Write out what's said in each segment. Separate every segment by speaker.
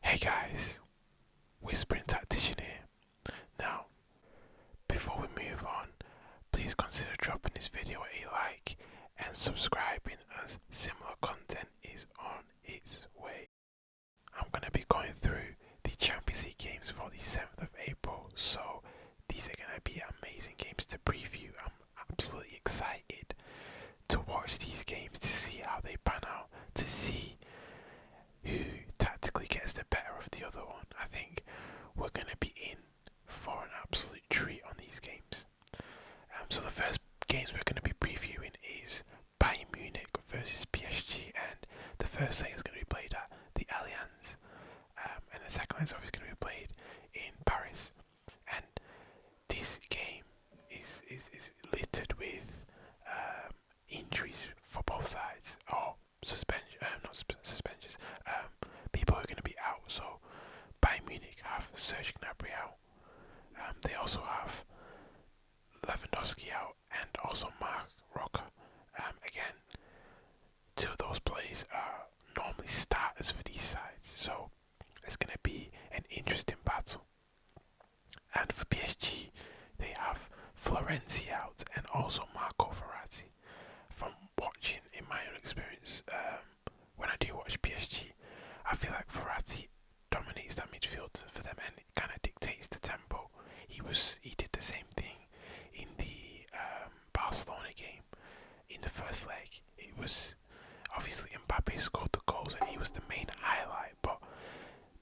Speaker 1: Hey guys, Whispering Tactician here. Now, before we move on, please consider dropping this video a like and subscribing as similar content is on its way. I'm going to be going through the Champions League games for the 7th of April, so these are going to be amazing games to preview. I'm absolutely excited to watch these games, to see how they pan out, to see who tactically gets the better of the other one. I think we're going to be in for an absolute treat on these games. So the first games we're going to be previewing is Bayern Munich versus PSG, and the first leg is going to be played at the Allianz, and the second leg is obviously going to be played in Paris. And this game is littered with injuries for both sides, or suspensions. People are going to be out. So Bayern Munich have Serge Gnabry out. They also have Lewandowski out, and also Mark Roca. Again, two of those players are normally starters for these sides, so it's going to be an interesting battle. And for PSG, they have Florenzi out and also Marco Verratti. From watching, in my own experience, when I do watch PSG, I feel like Verratti dominates that midfield for them and it kind of dictates the tempo. He did the same thing in the Barcelona game in the first leg. It was obviously Mbappe scored the goals and he was the main highlight, but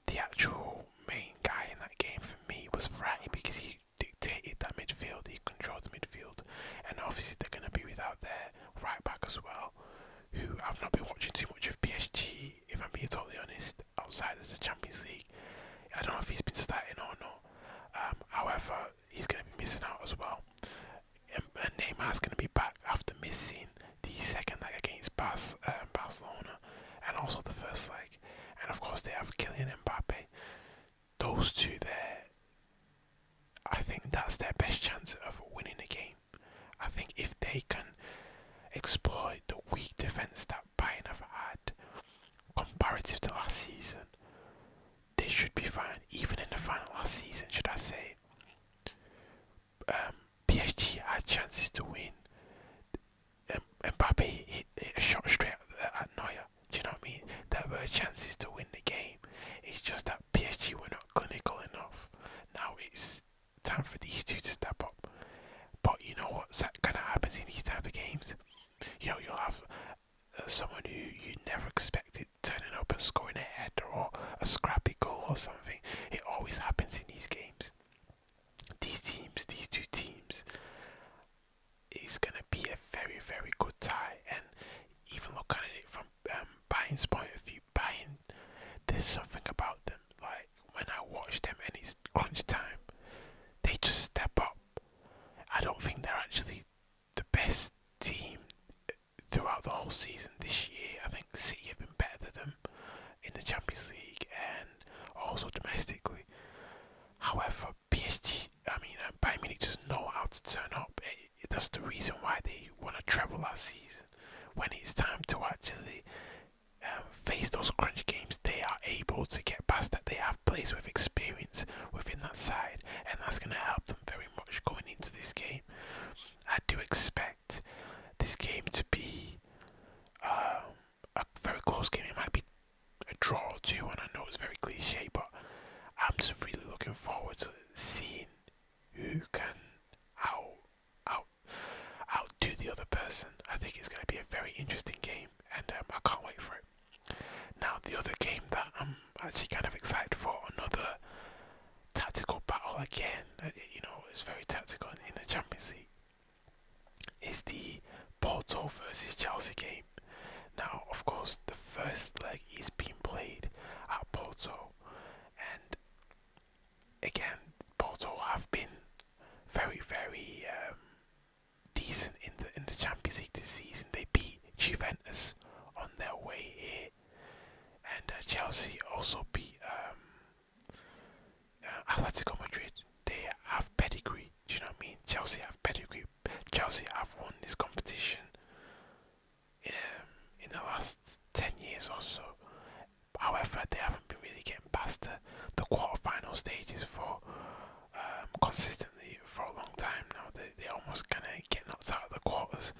Speaker 1: the actual main guy in that game for me was Verratti because he dictated that midfield, he controlled the midfield, and obviously they're going to be without their right back as well, who I've not been watching too much of PSG, if I'm being totally honest, outside of the Champions League. I don't know if he's been starting or not. However, he's going to be missing out as well. And Neymar's going to be back after missing the second leg against Barcelona and also the first leg. And of course, they have Kylian Mbappe. Those two there, I think that's their best chance of winning the game. I think if they can exploit the weak defence that Bayern have had comparative to last season, they should be fine. Even in the final last season, should I say, PSG had chances to win. Mbappe hit a shot straight at Neuer. Do you know what I mean? There were chances to win the game. It's just that PSG were not clinical enough. Now it's time for these two to step up. But you know what kind of happens in these type of games? You know, you'll have someone who you never expected turning up and scoring a header or a scrappy goal or something. It always happens in these games. These two teams, is going to be a very, very good tie. And even looking at it from Bayern's point of view, Bayern, there's something about them. Like when I watch them and it's crunch time, they just step up. I don't think they're actually the best team throughout the whole season this year. I think City have been better than them in the Champions League and also domestically. However, Bayern Munich just know how to turn up. That's the reason why they won a treble last season. When it's time to actually face those crunch games, they are able to get past that. They have players with experience within that side, and that's going to help them very much going into this game. I do expect this game to be a very close game. It might be a draw or two, and I know it's very cliche, but I'm just really looking forward to seeing who can outdo the other person. I think it's going to be a very interesting game, and I can't wait for it. Now, the other game that I'm actually kind of excited for, another tactical battle again, it's very tactical in the Champions League, is the Porto versus Chelsea game. Now, of course, the first leg is being played at Porto, and again, Porto have been very, very decent in the Champions League this season. They beat Juventus on their way here, and Chelsea also beat Atletico Madrid. They have pedigree. Do you know what I mean? Chelsea have pedigree. Chelsea have won this competition in the last 10 years or so. However, they haven't been really getting past knockout stages for consistently for a long time now. They almost kind of get knocked out of the quarters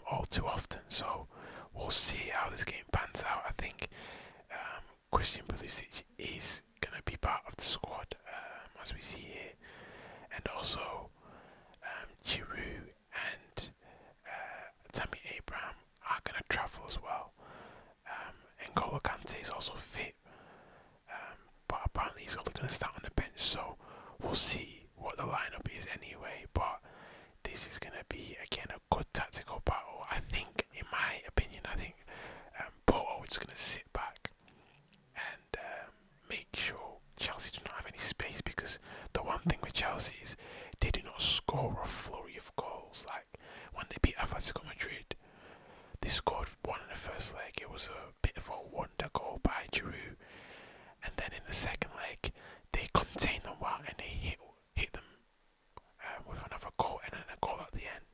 Speaker 1: all too often. So we'll see how this game pans out. I think Christian Pulisic is gonna be part of the squad as we see here, and also Giroud and Tammy Abraham are gonna travel as well. N'Golo Kante is also fit, but apparently he's only gonna start on the bench. So we'll see what the lineup is anyway. But this is gonna be again a good tactical battle. I think, in my opinion, Porto is gonna sit back and make sure Chelsea do not have any space, because the one thing with Chelsea is they do not score a flurry of goals. Like when they beat Atletico Madrid, they scored one in the first leg. It was a bit of a wonder goal by Giroud, and then in the second leg they contained them well and they hit them with another goal and then a goal at the end.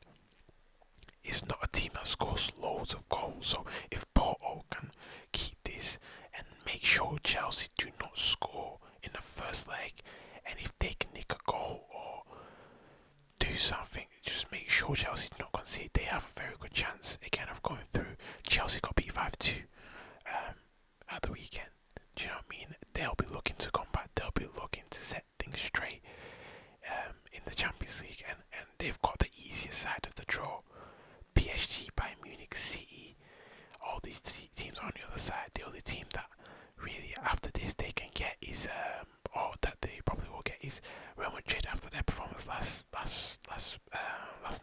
Speaker 1: It's not a team that scores loads of goals, so if Porto can keep this and make sure Chelsea do not score in the first leg, and if they can nick a goal or do something, just make sure Chelsea do not concede, they have a very good chance again of going through. Chelsea got beat 5-2 at the weekend. Do you know what I mean? They'll be looking to combat, they'll be looking to set things straight in the Champions League, and they've got the easiest side of the draw. PSG, Bayern Munich, City, all these teams on the other side. The only team that really after this they can get is, or that they probably will get, is Real Madrid after their performance last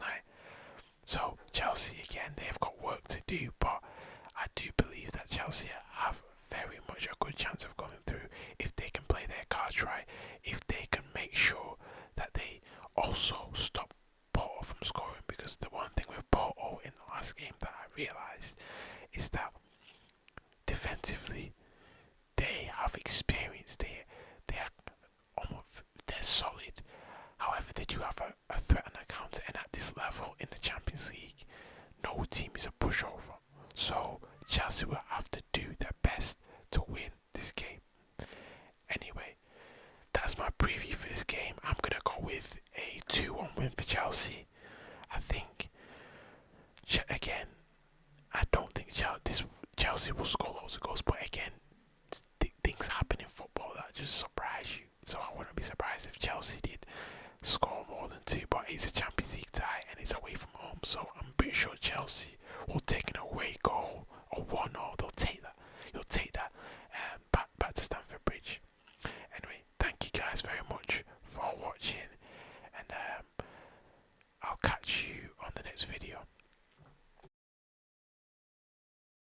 Speaker 1: night. So Chelsea again, they've got work to do, but I do believe that Chelsea have very much a good chance of going through if they can play their cards right, if they can make sure that they also stop Porto from scoring. Because the one thing with Porto in the last game that I realised is that defensively they have experience, they are almost, they're solid. However, they do have a threat on the counter, and at this level in the Champions League, no team is a pushover. So Chelsea will have to do their best to win this game. Anyway, that's my preview for this game. I'm gonna go with a 2-1 win for Chelsea. I think, again, I don't think Chelsea will score loads of goals, but again,